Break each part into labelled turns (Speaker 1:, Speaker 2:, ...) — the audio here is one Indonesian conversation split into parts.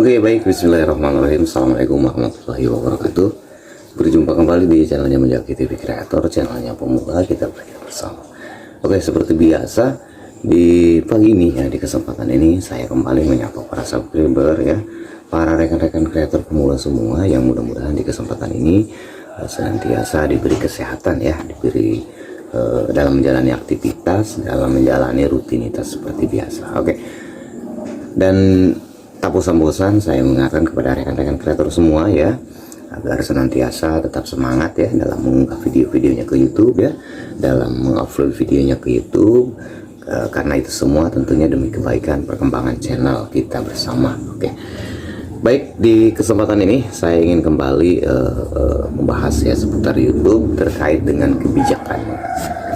Speaker 1: Oke, baik, bismillahirrahmanirrahim. Assalamualaikum warahmatullahi wabarakatuh. Berjumpa kembali di channelnya Menjaki TV Creator, channelnya pemula kita belajar bersama. Oke, seperti biasa di pagi ini ya, di kesempatan ini saya kembali menyapa para subscriber ya, para rekan-rekan kreator pemula semua yang mudah-mudahan di kesempatan ini senantiasa diberi kesehatan ya, diberi dalam menjalani aktivitas, dalam menjalani rutinitas seperti biasa. Oke. Dan tak bosan-bosan saya mengingatkan kepada rekan-rekan kreator semua ya, agar senantiasa tetap semangat ya dalam mengunggah video-videonya ke YouTube ya, dalam mengupload videonya ke YouTube, karena itu semua tentunya demi kebaikan perkembangan channel kita bersama. Oke, baik, di kesempatan ini saya ingin kembali membahas ya seputar YouTube terkait dengan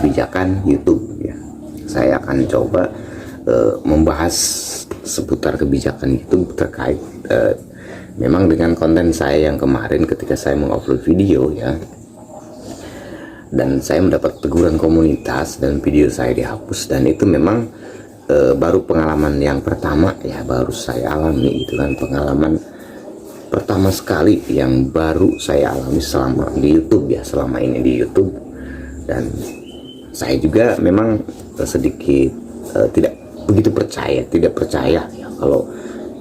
Speaker 1: kebijakan YouTube ya. Saya akan coba membahas seputar kebijakan itu terkait memang dengan konten saya yang kemarin ketika saya mengupload video ya, dan saya mendapat teguran komunitas dan video saya dihapus, dan itu memang baru pengalaman yang pertama ya, baru saya alami gitu kan, pengalaman pertama sekali yang baru saya alami selama di YouTube ya, selama ini di YouTube. Dan saya juga memang sedikit tidak begitu tidak percaya ya kalau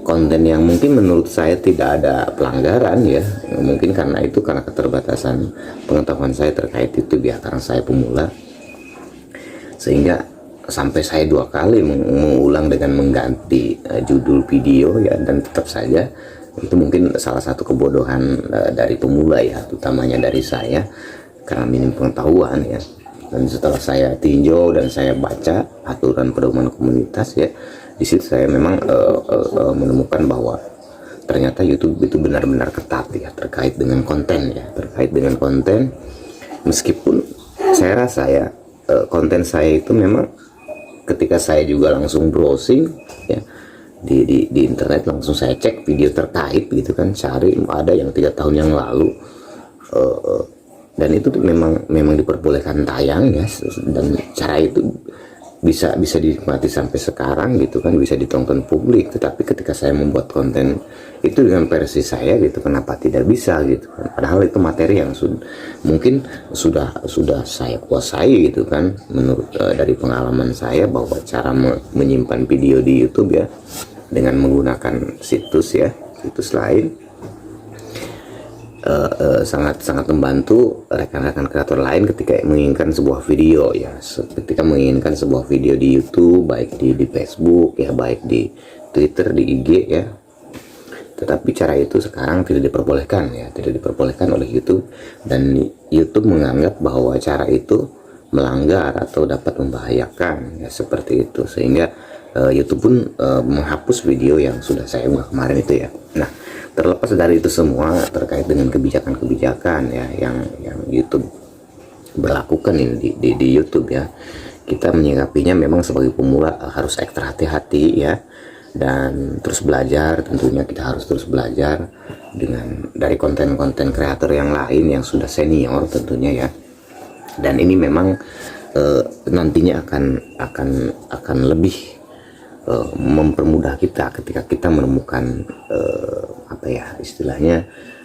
Speaker 1: konten yang mungkin menurut saya tidak ada pelanggaran ya, mungkin karena keterbatasan pengetahuan saya terkait itu ya, karena saya pemula, sehingga sampai saya 2 kali mengulang dengan mengganti judul video ya, dan tetap saja itu mungkin salah satu kebodohan dari pemula ya, utamanya dari saya karena minim pengetahuan ya. Dan setelah saya tinjau dan saya baca aturan pedoman komunitas ya, di situ saya memang menemukan bahwa ternyata YouTube itu benar-benar ketat ya terkait dengan konten ya, meskipun saya rasa ya konten saya itu memang ketika saya juga langsung browsing ya di internet, langsung saya cek video terkait gitu kan, cari ada yang 3 tahun yang lalu, dan itu memang diperbolehkan tayang ya, dan cara itu bisa dinikmati sampai sekarang gitu kan, bisa ditonton publik. Tetapi ketika saya membuat konten itu dengan versi saya gitu, kenapa tidak bisa gitu kan, padahal itu materi yang mungkin sudah saya kuasai gitu kan, menurut dari pengalaman saya, bahwa cara menyimpan video di YouTube ya dengan menggunakan situs lain sangat membantu rekan-rekan kreator lain ketika menginginkan sebuah video ya, ketika menginginkan sebuah video di YouTube, baik di Facebook ya, baik di Twitter, di IG ya. Tetapi cara itu sekarang tidak diperbolehkan oleh YouTube, dan YouTube menganggap bahwa cara itu melanggar atau dapat membahayakan ya, seperti itu, sehingga YouTube pun menghapus video yang sudah saya unggah kemarin itu ya. Nah, terlepas dari itu semua terkait dengan kebijakan ya yang YouTube berlakukan ini di YouTube ya, kita menyikapinya memang sebagai pemula harus ekstra hati-hati ya, dan terus belajar. Tentunya kita harus terus belajar dari konten-konten kreator yang lain yang sudah senior tentunya ya. Dan ini memang nantinya akan lebih mempermudah kita ketika kita menemukan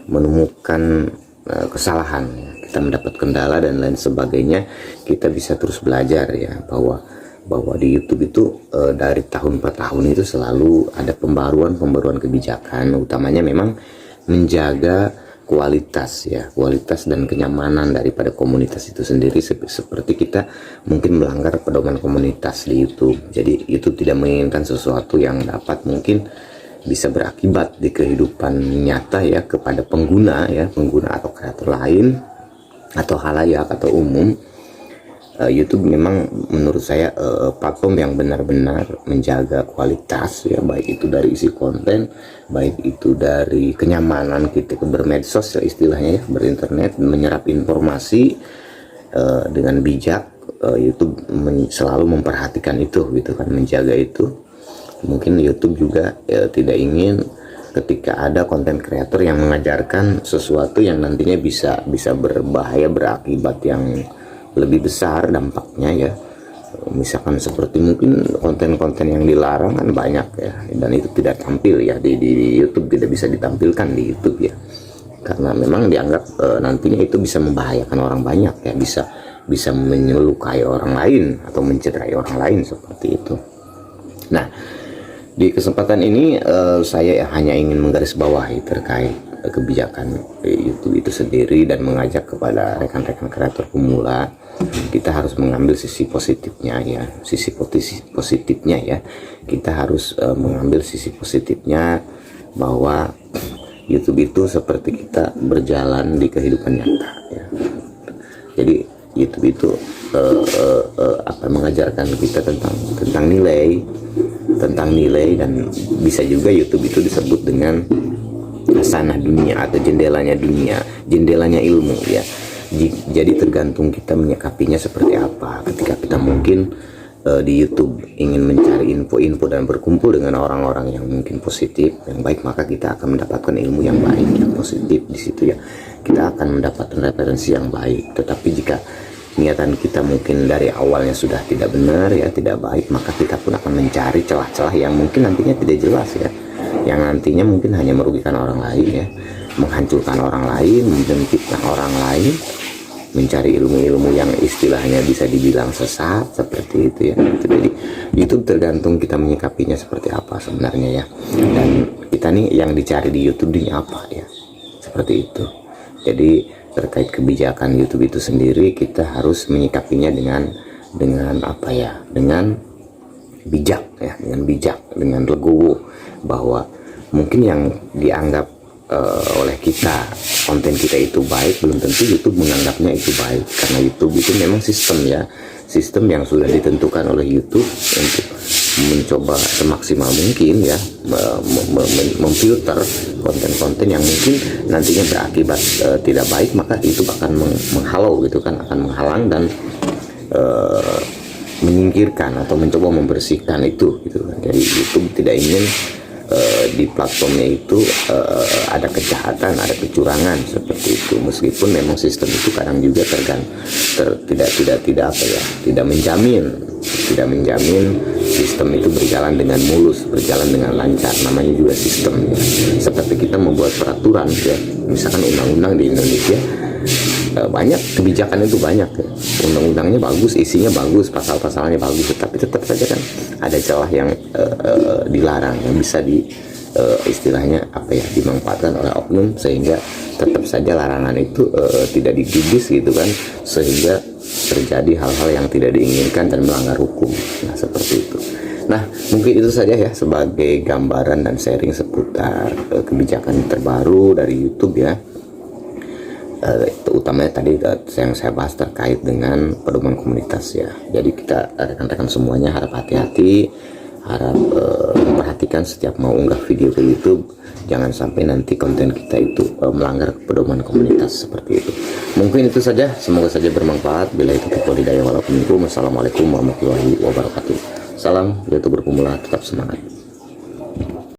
Speaker 1: menemukan kesalahan ya, kita mendapat kendala dan lain sebagainya, kita bisa terus belajar ya, bahwa di YouTube itu dari tahun per tahun itu selalu ada pembaruan kebijakan, utamanya memang menjaga kualitas dan kenyamanan daripada komunitas itu sendiri. Seperti kita mungkin melanggar pedoman komunitas di YouTube, jadi YouTube tidak menginginkan sesuatu yang dapat mungkin bisa berakibat di kehidupan nyata ya kepada pengguna atau kreator lain atau halayak atau umum. YouTube memang menurut saya platform yang benar-benar menjaga kualitas ya, baik itu dari isi konten, baik itu dari kenyamanan kita bermedsos ya, istilahnya ya, berinternet, menyerap informasi dengan bijak. YouTube selalu memperhatikan itu gitu kan, menjaga itu. Mungkin YouTube juga tidak ingin ketika ada konten kreator yang mengajarkan sesuatu yang nantinya bisa berbahaya, berakibat yang lebih besar dampaknya ya, Misalkan seperti mungkin konten-konten yang dilarang kan banyak ya, dan itu tidak tampil ya di YouTube, tidak bisa ditampilkan di YouTube ya, karena memang dianggap nantinya itu bisa membahayakan orang banyak ya, bisa menyelukai orang lain atau mencederai orang lain seperti itu. Nah, di kesempatan ini saya hanya ingin menggarisbawahi terkait kebijakan YouTube itu sendiri dan mengajak kepada rekan-rekan kreator pemula, kita harus mengambil sisi positifnya ya, sisi positifnya ya. Kita harus mengambil sisi positifnya bahwa YouTube itu seperti kita berjalan di kehidupan nyata ya. Jadi YouTube itu mengajarkan kita tentang nilai, dan bisa juga YouTube itu disebut dengan hasanah dunia atau jendelanya ilmu ya. Jadi tergantung kita menyikapinya seperti apa. Ketika kita mungkin di YouTube ingin mencari info-info dan berkumpul dengan orang-orang yang mungkin positif, yang baik, maka kita akan mendapatkan ilmu yang baik, yang positif di situ ya. Kita akan mendapatkan referensi yang baik. Tetapi jika niatan kita mungkin dari awalnya sudah tidak benar ya, tidak baik, maka kita pun akan mencari celah-celah yang mungkin nantinya tidak jelas ya, yang nantinya mungkin hanya merugikan orang lain ya, menghancurkan orang lain, menfitnah orang lain, mencari ilmu-ilmu yang istilahnya bisa dibilang sesat seperti itu ya. Jadi itu tergantung kita menyikapinya seperti apa sebenarnya ya, dan kita nih yang dicari di YouTube ini apa ya, seperti itu. Jadi terkait kebijakan YouTube itu sendiri, kita harus menyikapinya dengan apa ya, dengan bijak ya, dengan legowo, bahwa mungkin yang dianggap oleh kita, konten kita itu baik, belum tentu YouTube menganggapnya itu baik, karena YouTube itu memang sistem yang sudah ditentukan oleh YouTube untuk mencoba semaksimal mungkin ya, memfilter konten-konten yang mungkin nantinya berakibat tidak baik, maka itu akan menghalau gitu kan, akan menghalang dan menyingkirkan atau mencoba membersihkan itu gitu kan. Jadi YouTube tidak ingin di platformnya itu ada kejahatan, ada kecurangan seperti itu, meskipun memang sistem itu kadang juga tidak menjamin sistem itu berjalan dengan mulus, berjalan dengan lancar. Namanya juga sistem ya. Seperti kita membuat peraturan ya, misalkan undang-undang di Indonesia banyak, kebijakan itu banyak ya, undang-undangnya bagus, isinya bagus, pasal-pasalnya bagus, tetapi tetap saja kan ada celah yang dilarang, yang bisa istilahnya dimanfaatkan oleh oknum, sehingga tetap saja larangan itu tidak digubris gitu kan, sehingga terjadi hal-hal yang tidak diinginkan dan melanggar hukum. Nah seperti itu. Nah mungkin itu saja ya sebagai gambaran dan sharing seputar kebijakan terbaru dari YouTube ya. Utamanya tadi yang saya bahas terkait dengan pedoman komunitas ya. Jadi kita rekan-rekan semuanya harap hati-hati, harap memperhatikan setiap mau unggah video ke YouTube, jangan sampai nanti konten kita itu melanggar pedoman komunitas seperti itu. Mungkin itu saja, semoga saja bermanfaat. Bila itu hidayah walaupun. Wassalamualaikum warahmatullahi wabarakatuh. Salam YouTuber pemula, tetap semangat.